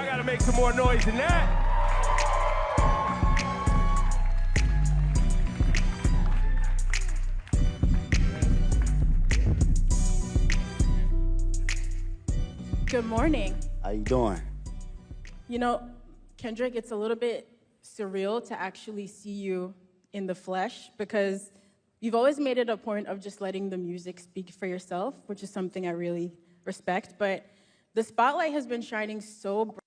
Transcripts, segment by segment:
Y'all gotta make some more noise than that. Good morning. How you doing? You know, Kendrick, it's a little bit surreal to actually see you in the flesh because you've always made it a point of just letting the music speak for yourself, which is something I really respect. But the spotlight has been shining so bright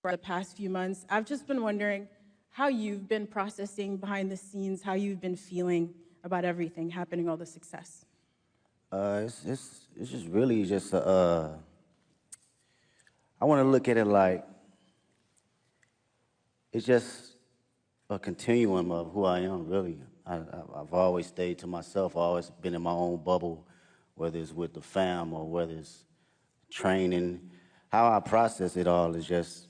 for the past few months. I've just been wondering how you've been processing behind the scenes, how you've been feeling about everything happening, all the success. It's just really just I want to look at it like it's just a continuum of who I am, really. I've always stayed to myself. I've always been in my own bubble, whether it's with the fam or whether it's training. How I process it all is just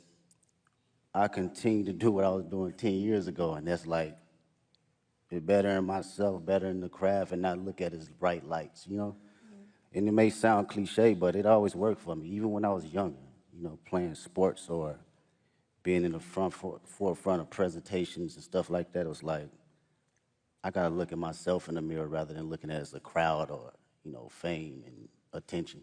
I continue to do what I was doing 10 years ago, and that's like be better in myself, better in the craft, and not look at it as bright lights, you know? And it may sound cliche, but it always worked for me, even when I was younger, you know, playing sports or being in the forefront of presentations and stuff like that. It was like, I gotta look at myself in the mirror rather than looking at it as a crowd or, you know, fame and attention.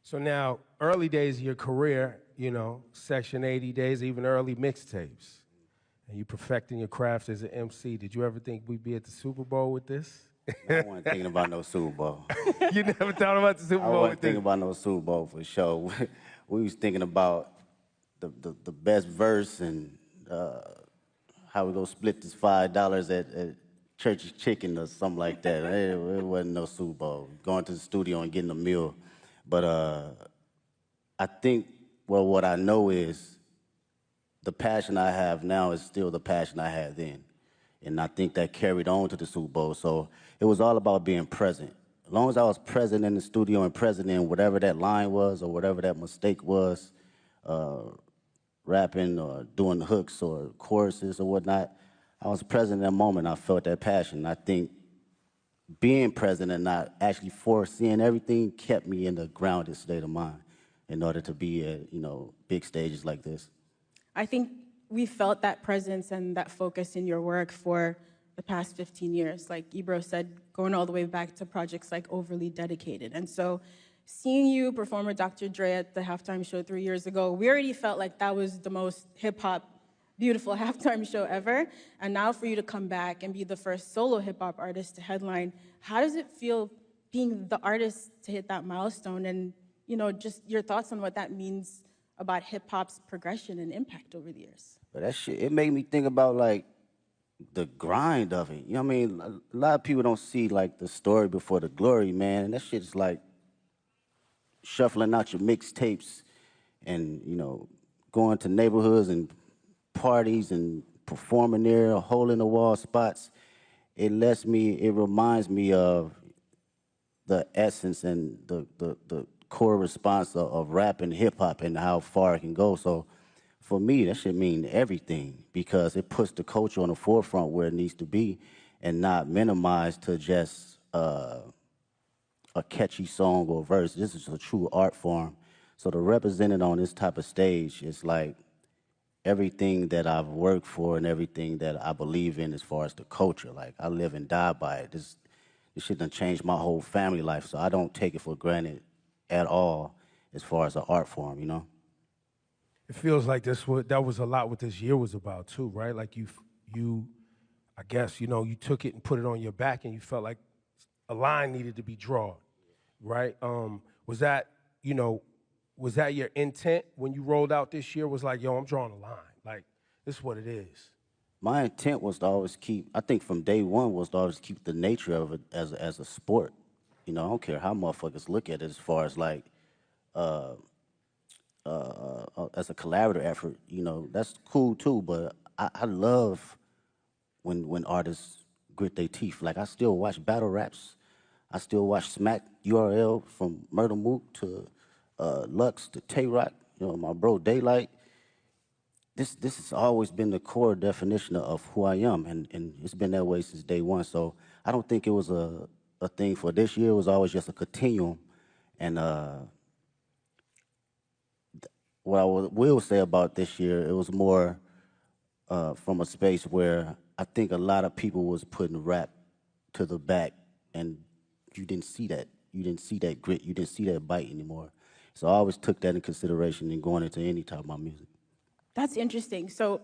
So now, early days of your career, you know, Section 80 days, even early mixtapes, and you perfecting your craft as an MC. Did you ever think we'd be at the Super Bowl with this? I wasn't thinking about no Super Bowl. You never thought about the Super I Bowl wasn't with thinking this? about no Super Bowl for sure. We was thinking about the best verse and how we gonna split this $5 at Church's Chicken or something like that. It wasn't no Super Bowl. Going to the studio and getting a meal. But I think, well, what I know is the passion I have now is still the passion I had then. And I think that carried on to the Super Bowl. So it was all about being present. As long as I was present in the studio and present in whatever that line was or whatever that mistake was, rapping or doing the hooks or choruses or whatnot, I was present in that moment. I felt that passion. I think being present and not actually foreseeing everything kept me in the grounded state of mind in order to be at, you know, big stages like this. I think we felt that presence and that focus in your work for the past 15 years. Like Ebro said, going all the way back to projects like Overly Dedicated. And so seeing you perform with Dr. Dre at the halftime show 3 years ago, we already felt like that was the most hip-hop, beautiful halftime show ever. And now for you to come back and be the first solo hip-hop artist to headline, how does it feel being the artist to hit that milestone? And, you know, just your thoughts on what that means about hip-hop's progression and impact over the years. But that shit, it made me think about like the grind of it. You know what I mean? A lot of people don't see like the story before the glory, man. And that shit is like shuffling out your mixtapes and, you know, going to neighborhoods and parties and performing there, hole in the wall spots. It reminds me of the essence and the core response of rap and hip hop and how far it can go. So for me, that should mean everything because it puts the culture on the forefront where it needs to be and not minimized to just a catchy song or verse. This is a true art form. So to represent it on this type of stage is like everything that I've worked for and everything that I believe in as far as the culture. Like I live and die by it. This shit done changed my whole family life, so I don't take it for granted at all as far as an art form, you know? It feels like that was a lot what this year was about too, right? Like you, I guess, you know, you took it and put it on your back and you felt like a line needed to be drawn, right? Was that, you know, was that your intent when you rolled out this year? Was like, yo, I'm drawing a line. Like, this is what it is. My intent was to always keep, I think from day one was to always keep the nature of it as a sport. You know, I don't care how motherfuckers look at it as far as like, as a collaborative effort, you know, that's cool too, but I love when artists grit their teeth. Like I still watch battle raps. I still watch Smack URL from Murder Mook to Lux to Tay Rock, you know, my bro Daylight. This has always been the core definition of who I am, and it's been that way since day one. So I don't think it was a thing for this year. It was always just a continuum. And what I will say about this year, it was more from a space where I think a lot of people was putting rap to the back, and you didn't see that. You didn't see that grit. You didn't see that bite anymore. So I always took that in consideration in going into any type of my music. That's interesting. So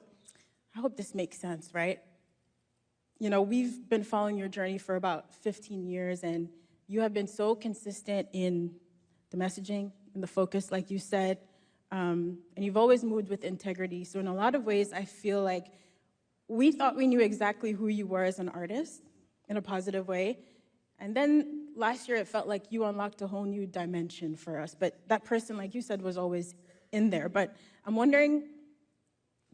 I hope this makes sense, right? You know, we've been following your journey for about 15 years, and you have been so consistent in the messaging and the focus, like you said, and you've always moved with integrity. So in a lot of ways, I feel like we thought we knew exactly who you were as an artist in a positive way. And then last year, it felt like you unlocked a whole new dimension for us. But that person, like you said, was always in there. But I'm wondering,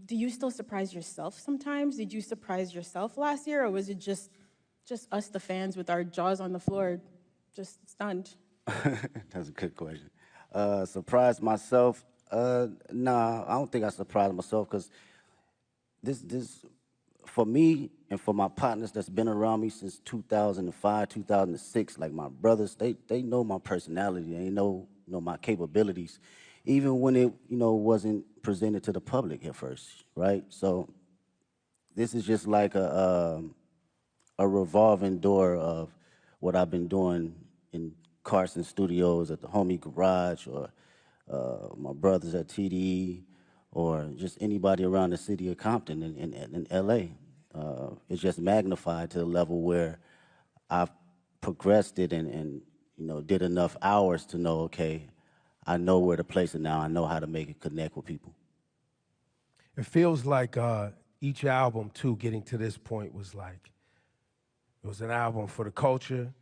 do you still surprise yourself sometimes? Did you surprise yourself last year, or was it just us, the fans, with our jaws on the floor, just stunned? That's a good question. Surprised myself? Nah, I don't think I surprised myself because this, for me and for my partners that's been around me since 2005, 2006, like my brothers, they know my personality. They know my capabilities, even when it wasn't presented to the public at first, right? So this is just like a revolving door of what I've been doing in Carson Studios, at the Homie Garage, or my brothers at TDE, or just anybody around the city of Compton in LA. It's just magnified to the level where I've progressed it and did enough hours to know, okay, I know where to place it now. I know how to make it connect with people. It feels like each album, too, getting to this point was like, it was an album for the culture,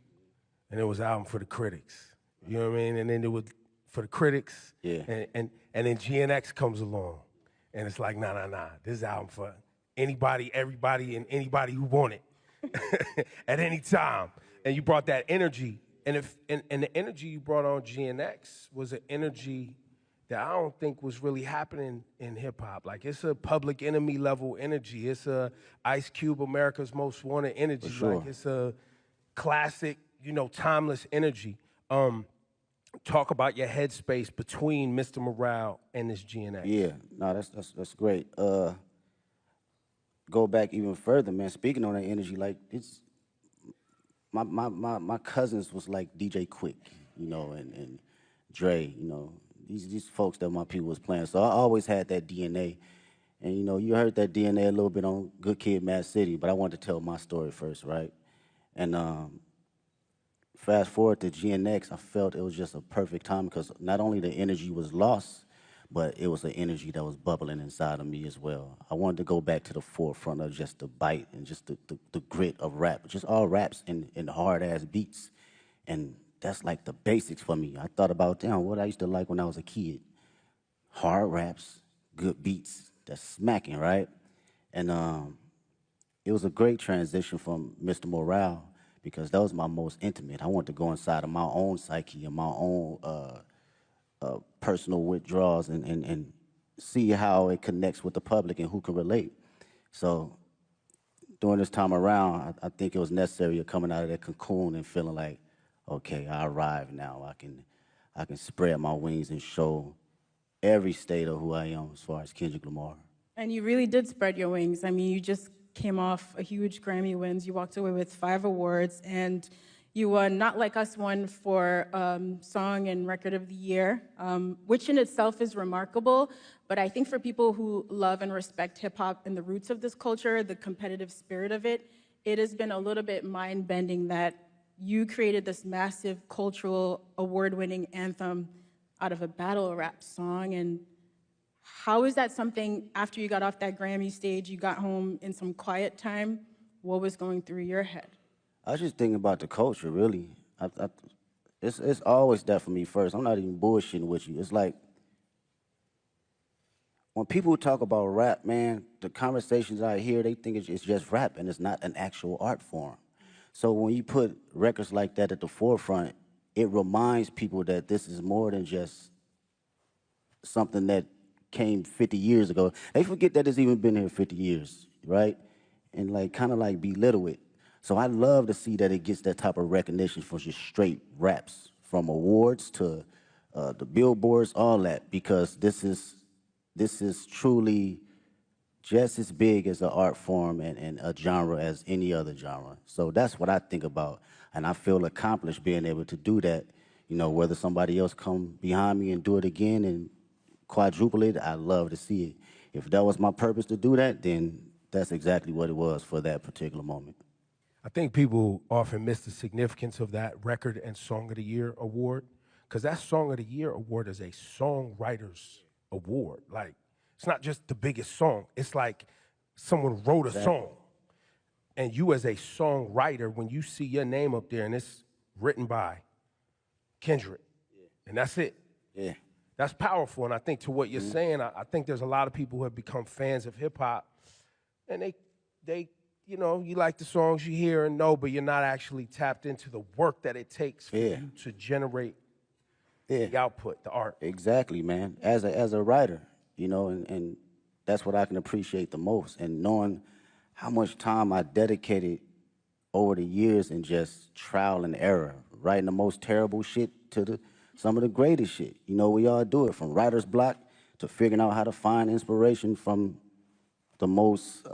and it was an album for the critics. You know what I mean? And then it was for the critics, Yeah. and then GNX comes along, and it's like, nah. This is an album for anybody, everybody, and anybody who want it at any time. And you brought that energy, and the energy you brought on GNX was an energy that I don't think was really happening in hip hop. Like, it's a Public Enemy level energy. It's a Ice Cube, America's Most Wanted energy. For sure. Like, it's a classic, timeless energy. Talk about your headspace between Mr. Morale and this GNX. Yeah, no, that's great. Go back even further, man. Speaking on that energy, like it's my cousins was like DJ Quick, and Dre, these folks that my people was playing. So I always had that DNA. And you heard that DNA a little bit on Good Kid, Mad City, but I wanted to tell my story first, right? And fast forward to GNX, I felt it was just a perfect time because not only the energy was lost, but it was an energy that was bubbling inside of me as well. I wanted to go back to the forefront of just the bite and just the grit of rap, just all raps and hard-ass beats. And that's like the basics for me. I thought about, damn, what I used to like when I was a kid. Hard raps, good beats, that's smacking, right? And it was a great transition from Mr. Morale because that was my most intimate. I wanted to go inside of my own psyche and my own personal withdrawals and see how it connects with the public and who can relate. So during this time around, I think it was necessary coming out of that cocoon and feeling like, okay, I arrived now. I can spread my wings and show every state of who I am as far as Kendrick Lamar. And you really did spread your wings. I mean, you just came off a huge Grammy wins. You walked away with 5 awards, and you won Not Like Us won for Song and Record of the Year, which in itself is remarkable. But I think for people who love and respect hip-hop and the roots of this culture, the competitive spirit of it, it has been a little bit mind-bending that you created this massive cultural award-winning anthem out of a battle rap song. And how is that something, after you got off that Grammy stage, you got home in some quiet time, what was going through your head? I was just thinking about the culture, really. It's always that for me first. I'm not even bullshitting with you. It's like, when people talk about rap, man, the conversations I hear, they think it's just rap and it's not an actual art form. So when you put records like that at the forefront, it reminds people that this is more than just something that came 50 years ago. They forget that it's even been here 50 years, right? And like kind of like belittle it. So I love to see that it gets that type of recognition for just straight raps, from awards to the billboards, all that, because this is this is truly just as big as an art form and a genre as any other genre. So that's what I think about. And I feel accomplished being able to do that. You know, whether somebody else come behind me and do it again and quadruple it, I love to see it. If that was my purpose to do that, then that's exactly what it was for that particular moment. I think people often miss the significance of that Record and Song of the Year award, because that Song of the Year award is a songwriter's award. Like, it's not just the biggest song. It's like someone wrote a song. And you as a songwriter, when you see your name up there and it's written by Kendrick, and that's it. Yeah. That's powerful. And I think to what you're saying, I think there's a lot of people who have become fans of hip hop, and they, you know, you like the songs you hear and know, but you're not actually tapped into the work that it takes for you to generate the output, the art. Exactly, man. As a writer, you know, and that's what I can appreciate the most. And knowing how much time I dedicated over the years in just trial and error, writing the most terrible shit to some of the greatest shit. You know, we all do it, from writer's block to figuring out how to find inspiration from the most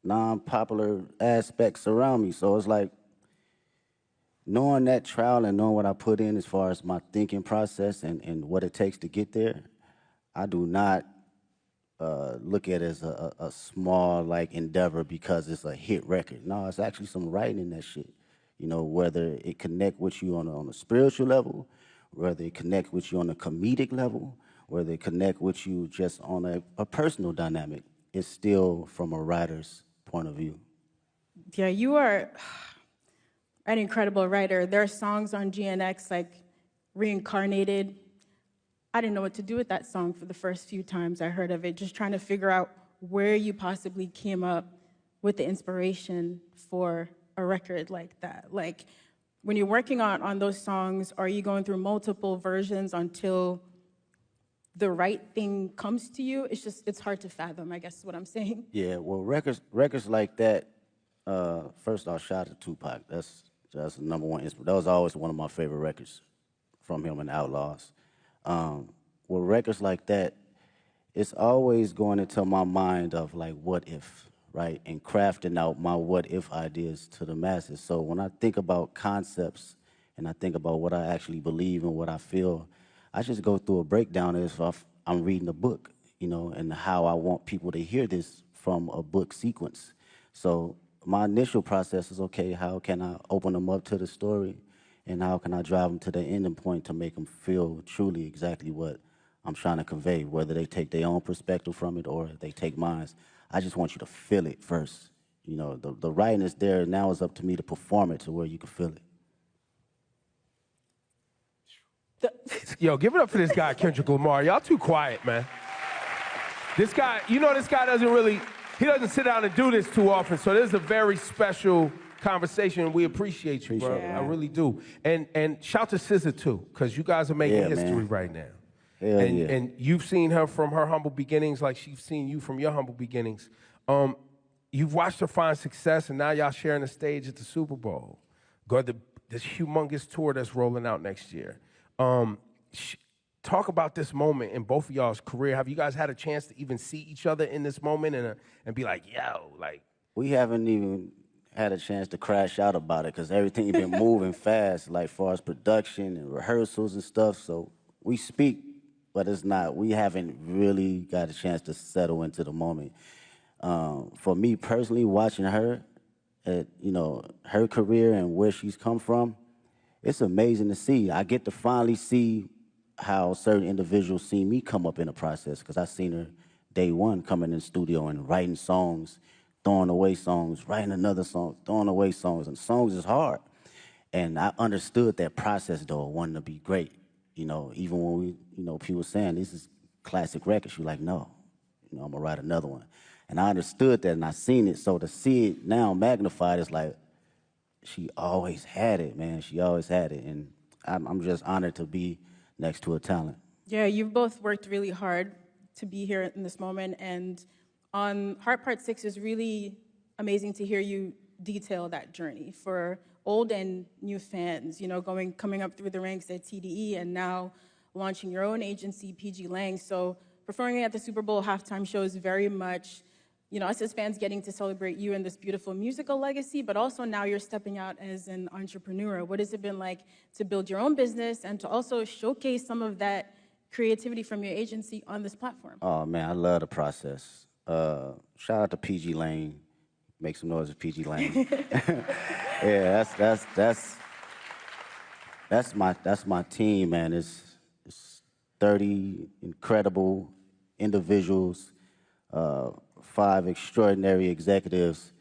non-popular aspects around me. So it's like, knowing that trial and knowing what I put in as far as my thinking process and what it takes to get there, I do not look at it as a small, like, endeavor because it's a hit record. No, it's actually some writing in that shit. You know, whether it connect with you on a spiritual level, whether it connect with you on a comedic level, whether it connect with you just on a personal dynamic, it's still from a writer's point of view. Yeah, you are an incredible writer. There are songs on GNX like Reincarnated. I didn't know what to do with that song for the first few times I heard of it, just trying to figure out where you possibly came up with the inspiration for a record like that. Like, when you're working on those songs, are you going through multiple versions until the right thing comes to you? It's hard to fathom, I guess is what I'm saying. Yeah, well, records like that, first off, shout out to Tupac. That's the number one inspiration. That was always one of my favorite records from him and Outlaws. With records like that, it's always going into my mind of, like, what if, right? And crafting out my what if ideas to the masses. So when I think about concepts and I think about what I actually believe and what I feel, I just go through a breakdown as if I'm reading a book, you know, and how I want people to hear this from a book sequence. So my initial process is, okay, how can I open them up to the story, and how can I drive them to the ending point to make them feel truly exactly what I'm trying to convey, whether they take their own perspective from it or they take mine. I just want you to feel it first. You know, the writing is there, now it's up to me to perform it to where you can feel it. Yo, give it up for this guy, Kendrick Lamar. Y'all too quiet, man. This guy, you know, this guy he doesn't sit down and do this too often, so this is a very special conversation. We appreciate you, bro. I really do. And shout to SZA too, because you guys are making history right now. And you've seen her from her humble beginnings like she's seen you from your humble beginnings. You've watched her find success, and now y'all sharing the stage at the Super Bowl. This humongous tour that's rolling out next year. Talk about this moment in both of y'all's career. Have you guys had a chance to even see each other in this moment and be like, yo, like? We haven't even had a chance to crash out about it because everything been moving fast, like far as production and rehearsals and stuff. So we speak, but we haven't really got a chance to settle into the moment. For me personally, watching her, her career and where she's come from, it's amazing to see. I get to finally see how certain individuals see me come up in the process, because I seen her day one coming in the studio and writing songs, throwing away songs, writing another song, throwing away songs, and songs is hard. And I understood that process, though, wanting to be great. You know, even when people saying, this is classic records, you're like, no, I'm gonna write another one. And I understood that, and I seen it, so to see it now magnified, it's like, she always had it, man. She always had it, and I'm just honored to be next to a talent. Yeah, you've both worked really hard to be here in this moment, and on Heart Part 6 is really amazing to hear you detail that journey for old and new fans, coming up through the ranks at TDE and now launching your own agency, PG Lang. So performing at the Super Bowl halftime show is very much, you know, us as fans getting to celebrate you and this beautiful musical legacy, but also now you're stepping out as an entrepreneur. What has it been like to build your own business and to also showcase some of that creativity from your agency on this platform? Oh man, I love the process. Shout out to PG Lane. Make some noise with PG Lane. Yeah, that's my team, man. It's 30 incredible individuals, 5 extraordinary executives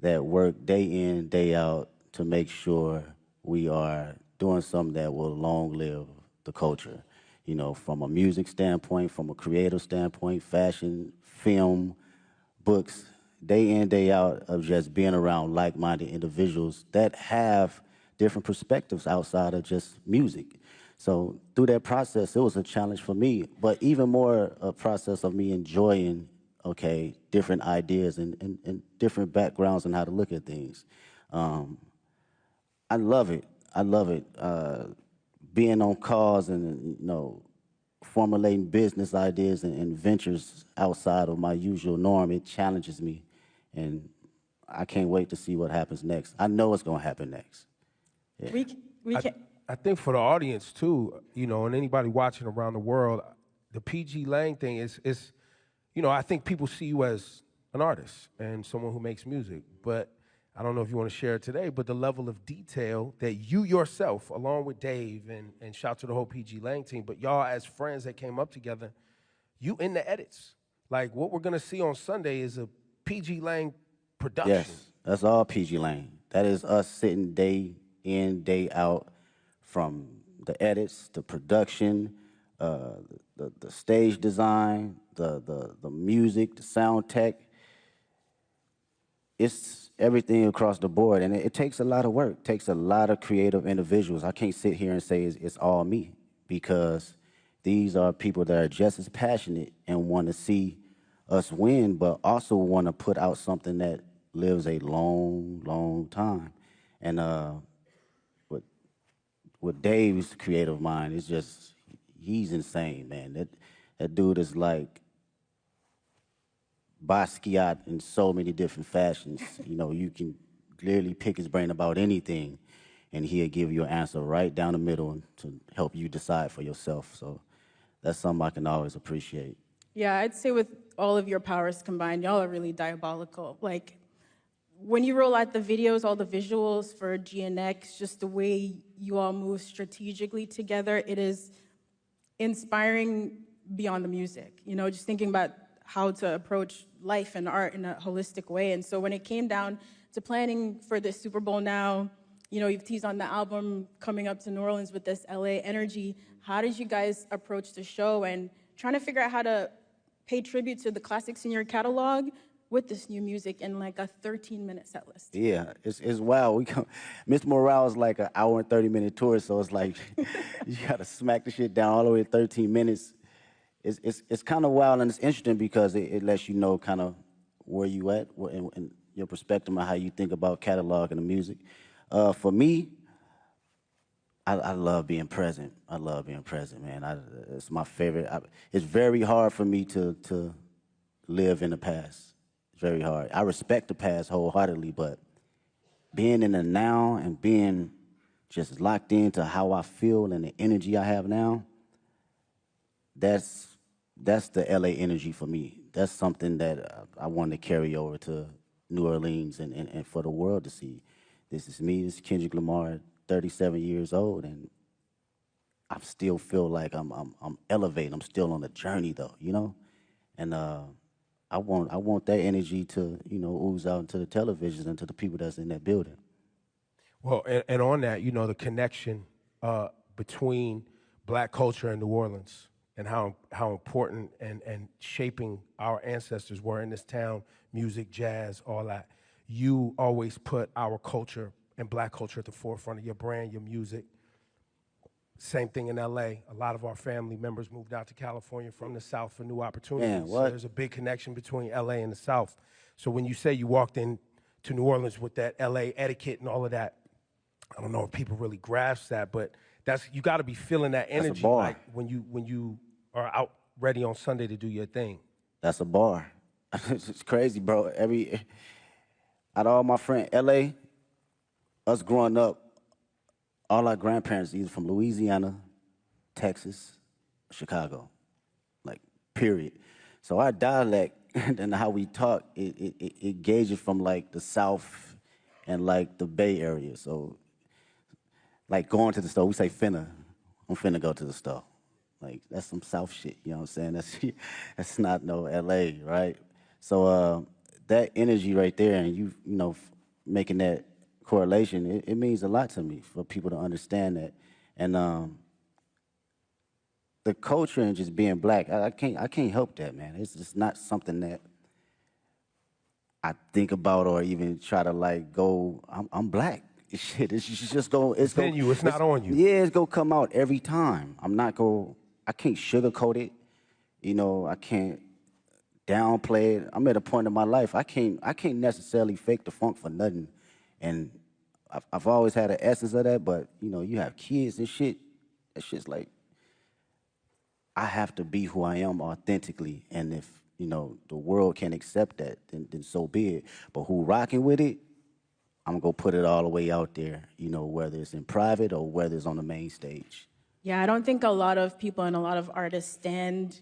that work day in, day out to make sure we are doing something that will long live the culture. You know, from a music standpoint, from a creative standpoint, fashion, film, books, day in, day out of just being around like-minded individuals that have different perspectives outside of just music. So through that process, it was a challenge for me, but even more a process of me enjoying, okay, different ideas and different backgrounds and how to look at things. I love it. I love it. Being on calls and, you know, formulating business ideas and ventures outside of my usual norm, it challenges me. And I can't wait to see what happens next. I know it's going to happen next. Yeah. We can. I think for the audience too, you know, and anybody watching around the world, the PG Lang thing is, you know, I think people see you as an artist and someone who makes music, but I don't know if you want to share it today, but the level of detail that you yourself, along with Dave and shout out to the whole PG Lang team, but y'all as friends that came up together, you in the edits. Like what we're gonna see on Sunday is a PG Lang production. Yes, that's all PG Lane. That is us sitting day in, day out, from the edits, the production, the stage design, the music, the sound tech. It's everything across the board, and it takes a lot of work. It takes a lot of creative individuals. I can't sit here and say it's all me, because these are people that are just as passionate and want to see us win, but also want to put out something that lives a long, long time. And with Dave's creative mind, it's just, he's insane, man. That dude is like Basquiat in so many different fashions. You know, you can clearly pick his brain about anything, and he'll give you an answer right down the middle to help you decide for yourself. So that's something I can always appreciate. Yeah, I'd say with all of your powers combined, y'all are really diabolical. Like, when you roll out the videos, all the visuals for GNX, just the way you all move strategically together, it is inspiring beyond the music. You know, just thinking about how to approach life and art in a holistic way. And so when it came down to planning for this Super Bowl now, you know, you've teased on the album coming up to New Orleans with this LA energy. How did you guys approach the show and trying to figure out how to pay tribute to the classics in your catalog with this new music in like a 13-minute set list? Yeah, it's wild. Mr. Morale's like an hour and 30-minute tour, so it's like you gotta smack the shit down all the way to 13 minutes. It's kind of wild, and it's interesting because it lets you know kind of where you at and your perspective on how you think about catalog and the music. For me, I love being present. I love being present, man. It's my favorite. It's very hard for me to live in the past. It's very hard. I respect the past wholeheartedly, but being in the now and being just locked into how I feel and the energy I have now, that's the LA energy for me. That's something that I want to carry over to New Orleans and for the world to see. This is me, this is Kendrick Lamar, 37 years old, and I still feel like I'm elevating. I'm still on the journey though, you know? And I want that energy to, you know, ooze out into the televisions and to the people that's in that building. Well, and on that, you know, the connection between black culture and New Orleans and how important and shaping our ancestors were in this town, music, jazz, all that. You always put our culture and black culture at the forefront of your brand, your music. Same thing in LA. A lot of our family members moved out to California from the South for new opportunities. Man, so there's a big connection between LA and the South. So when you say you walked in to New Orleans with that LA etiquette and all of that, I don't know if people really grasp that, but you got to be feeling that energy, bar. like when you are out ready on Sunday to do your thing. That's a bar. It's crazy, bro. Out of all my friends, LA, us growing up, all our grandparents either from Louisiana, Texas, Chicago, like period. So our dialect and how we talk, it gauges from like the South and like the Bay Area. So like going to the store, we say finna. I'm finna go to the store. Like that's some South shit, you know what I'm saying? That's not no LA, right? So that energy right there, and you know making that correlation, it means a lot to me for people to understand that, and the culture and just being black, I can't help that, man. It's just not something that I think about or even try to like go. I'm black. Shit, it's just go. It's in you. It's not on you. Yeah, it's gonna come out every time. I can't sugarcoat it. You know, I can't downplay it. I'm at a point in my life I can't necessarily fake the funk for nothing, and I've always had an essence of that. But you know, you have kids and shit. That shit's like I have to be who I am authentically, and if you know the world can't accept that, then so be it. But who rocking with it, I'm gonna go put it all the way out there. You know, whether it's in private or whether it's on the main stage. Yeah, I don't think a lot of people and a lot of artists stand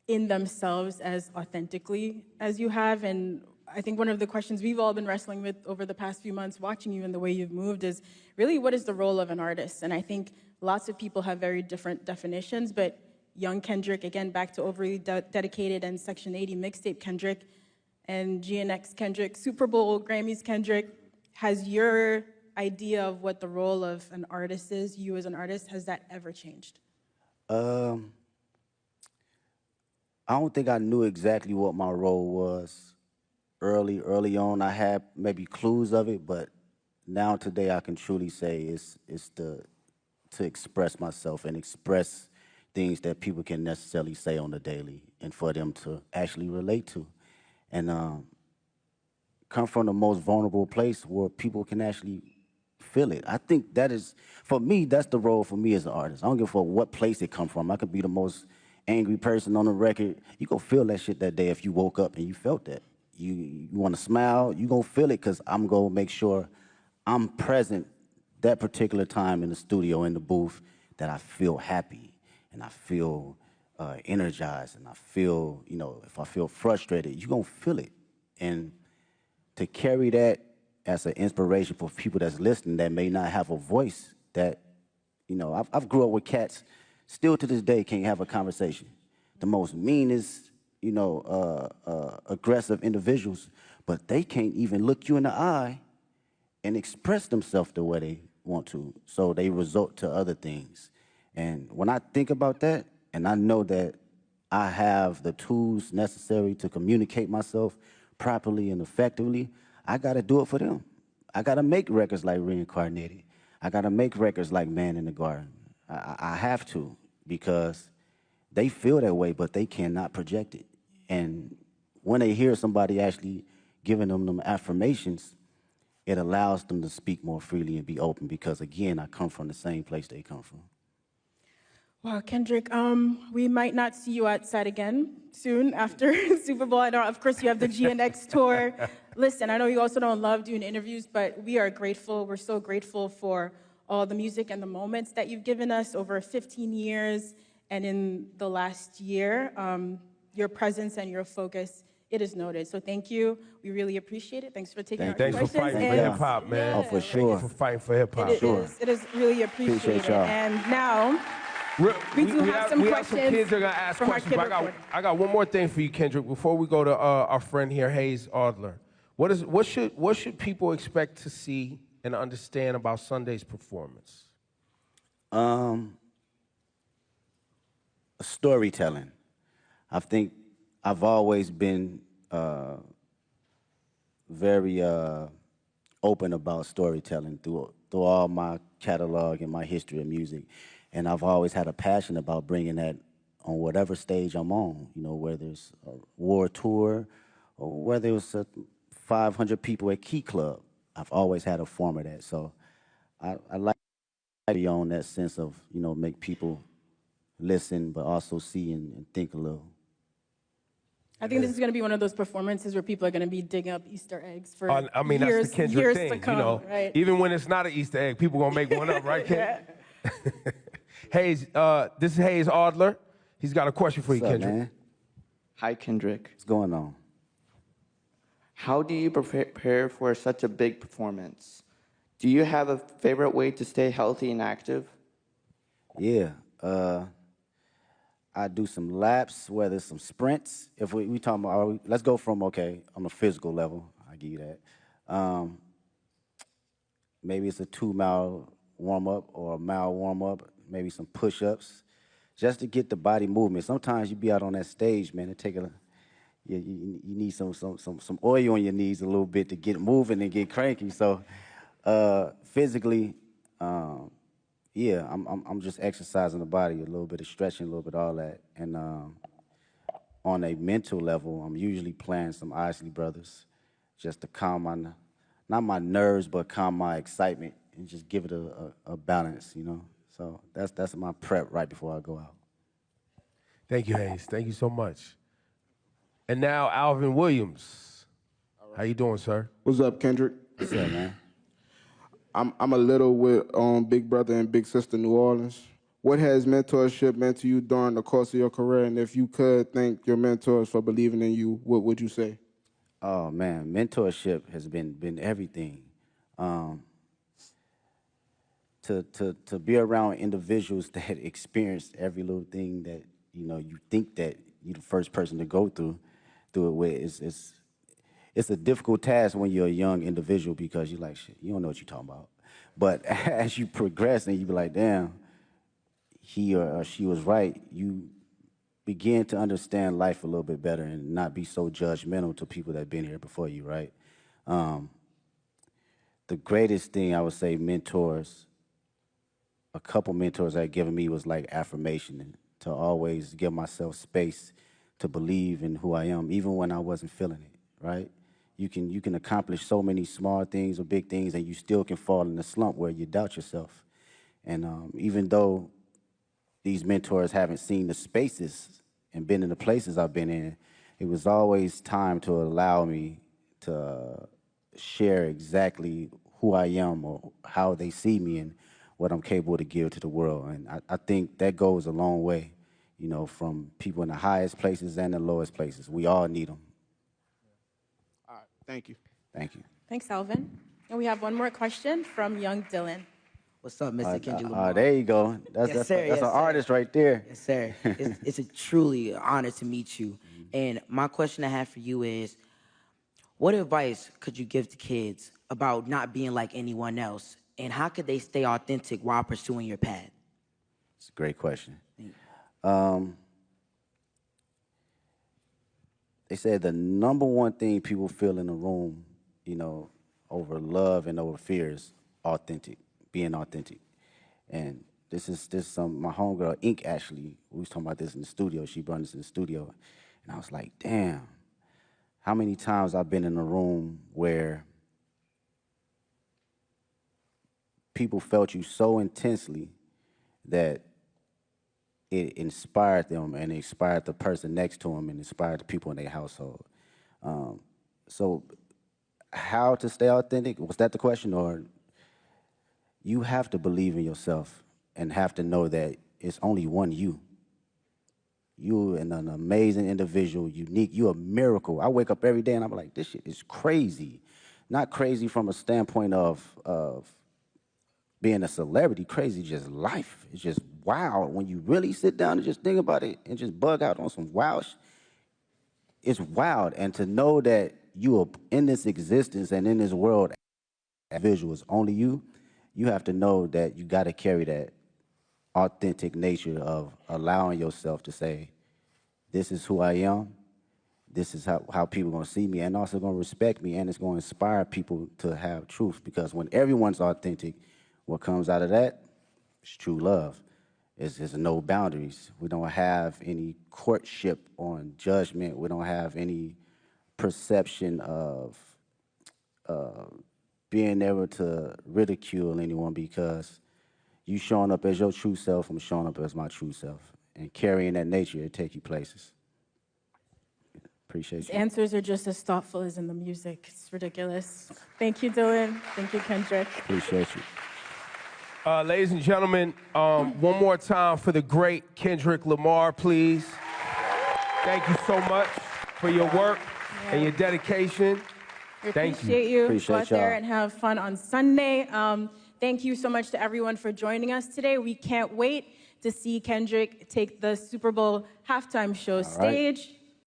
in themselves as authentically as you have. And I think one of the questions we've all been wrestling with over the past few months, watching you and the way you've moved, is really what is the role of an artist? And I think lots of people have very different definitions, but young Kendrick, again, back to overly dedicated and Section 80 mixtape Kendrick, and GNX Kendrick, Super Bowl, Grammys Kendrick, has your idea of what the role of an artist is, you as an artist, has that ever changed? I don't think I knew exactly what my role was early on. I had maybe clues of it, but now today I can truly say it's to express myself and express things that people can necessarily say on the daily, and for them to actually relate to, and come from the most vulnerable place where people can actually feel it. I think that is, for me, that's the role for me as an artist. I don't give a fuck what place it come from. I could be the most angry person on the record. You gonna feel that shit that day if you woke up and you felt that. You wanna smile, you gonna feel it, because I'm gonna make sure I'm present that particular time in the studio, in the booth, that I feel happy and I feel energized, and I feel, you know, if I feel frustrated, you gonna feel it. And to carry that as an inspiration for people that's listening that may not have a voice, that, you know, I've grew up with cats, still to this day can't have a conversation. The most meanest, you know, aggressive individuals, but they can't even look you in the eye and express themselves the way they want to. So they resort to other things. And when I think about that, and I know that I have the tools necessary to communicate myself properly and effectively, I gotta do it for them. I gotta make records like Reincarnated. I gotta make records like Man in the Garden. I have to, because they feel that way, but they cannot project it. And when they hear somebody actually giving them affirmations, it allows them to speak more freely and be open, because again, I come from the same place they come from. Wow, Kendrick, we might not see you outside again soon after Super Bowl. I know, of course, you have the GNX tour. Listen, I know you also don't love doing interviews, but we are grateful. We're so grateful for all the music and the moments that you've given us over 15 years. And in the last year, your presence and your focus, it is noted. So thank you. We really appreciate it. Thanks for taking our Thanks for questions. fighting for hip hop, man. Oh, for sure. Thank you for fighting for hip hop. It is really appreciated. Appreciate y'all. And now, we do have some questions kids that are gonna ask from our questions. kid But report. I got one more thing for you, Kendrick. Before we go to our friend here, Hayes Adler. What should people expect to see and understand about Sunday's performance? Storytelling. I think I've always been very open about storytelling through all my catalog and my history of music, and I've always had a passion about bringing that on whatever stage I'm on. You know, whether it's a war tour or whether it's 500 people at Key Club. I've always had a form of that, so I like to be on that sense of, you know, make people listen, but also see and think a little. I think this is going to be one of those performances where people are going to be digging up Easter eggs for I mean, that's the Kendrick years thing, to come, you know. right? Even when it's not an Easter egg, people gonna make one up, right, Ken? Hayes, this is Hayes Adler. He's got a question for you, What's up, Kendrick. man? Hi, Kendrick. What's going on? How do you prepare for such a big performance? Do you have a favorite way to stay healthy and active? Yeah, I do some laps, whether it's some sprints. If we talking about, let's go from, okay, on a physical level, I give you that. Maybe it's a 2-mile warm-up or a mile warm-up, maybe some push-ups, just to get the body movement. Sometimes you be out on that stage, man, and take you need some oil on your knees a little bit to get moving and get cranky. So physically, yeah, I'm just exercising the body, a little bit of stretching, a little bit of all that. And on a mental level, I'm usually playing some Isley Brothers just to calm not my nerves, but calm my excitement and just give it a balance, you know? So that's my prep right before I go out. Thank you, Hayes. Thank you so much. And now Alvin Williams. How you doing, sir? What's up, Kendrick? What's up, man? I'm a little with Big Brother and Big Sister New Orleans. What has mentorship meant to you during the course of your career? And if you could thank your mentors for believing in you, what would you say? Oh man, mentorship has been everything. To be around individuals that experienced every little thing that you think that you're the first person to go through it with it's a difficult task when you're a young individual because you're like, shit, you don't know what you're talking about. But as you progress and you be like, damn, he or she was right, you begin to understand life a little bit better and not be so judgmental to people that have been here before you, right? The greatest thing I would say mentors, a couple mentors that given me was like affirmation and to always give myself space to believe in who I am, even when I wasn't feeling it, right? You can accomplish so many small things or big things and you still can fall in a slump where you doubt yourself. And even though these mentors haven't seen the spaces and been in the places I've been in, it was always time to allow me to share exactly who I am or how they see me and what I'm capable to give to the world. And I think that goes a long way, you know, from people in the highest places and the lowest places. We all need them. All right, thank you. Thank you. Thanks, Alvin. And we have one more question from young Dylan. What's up, Mr. Kendrick Lamar? There you go. Yes, sir. That's an artist right there. Yes, sir. It's a truly honor to meet you. And my question I have for you is, what advice could you give to kids about not being like anyone else? And how could they stay authentic while pursuing your path? It's a great question. They said the number one thing people feel in a room, you know, over love and over fear is being authentic. And this is my homegirl Ink actually, we was talking about this in the studio. She brought this in the studio. And I was like, damn, how many times I've been in a room where people felt you so intensely that it inspired them and it inspired the person next to them and inspired the people in their household. So how to stay authentic? Was that the question? Or you have to believe in yourself and have to know that it's only one you. You're an amazing individual, unique. You're a miracle. I wake up every day and I'm like, this shit is crazy. Not crazy from a standpoint of being a celebrity, crazy, just life. It's just wild. When you really sit down and just think about it and just bug out on some wild it's wild. And to know that you are in this existence and in this world, visual is only you, you have to know that you got to carry that authentic nature of allowing yourself to say, this is who I am, this is how people are going to see me and also going to respect me, and it's going to inspire people to have truth, because when everyone's authentic, what comes out of that is true love. There's no boundaries. We don't have any courtship on judgment. We don't have any perception of being able to ridicule anyone, because you showing up as your true self, I'm showing up as my true self. and carrying that nature, it'll take you places. Appreciate His you. answers are just as thoughtful as in the music. It's ridiculous. Thank you, Dylan. Thank you, Kendrick. Appreciate you. Ladies and gentlemen, one more time for the great Kendrick Lamar, please. Thank you so much for your work and your dedication. We Thank appreciate you. Appreciate Go out there y'all. and have fun on Sunday. Thank you so much to everyone for joining us today. We can't wait to see Kendrick take the Super Bowl halftime show stage.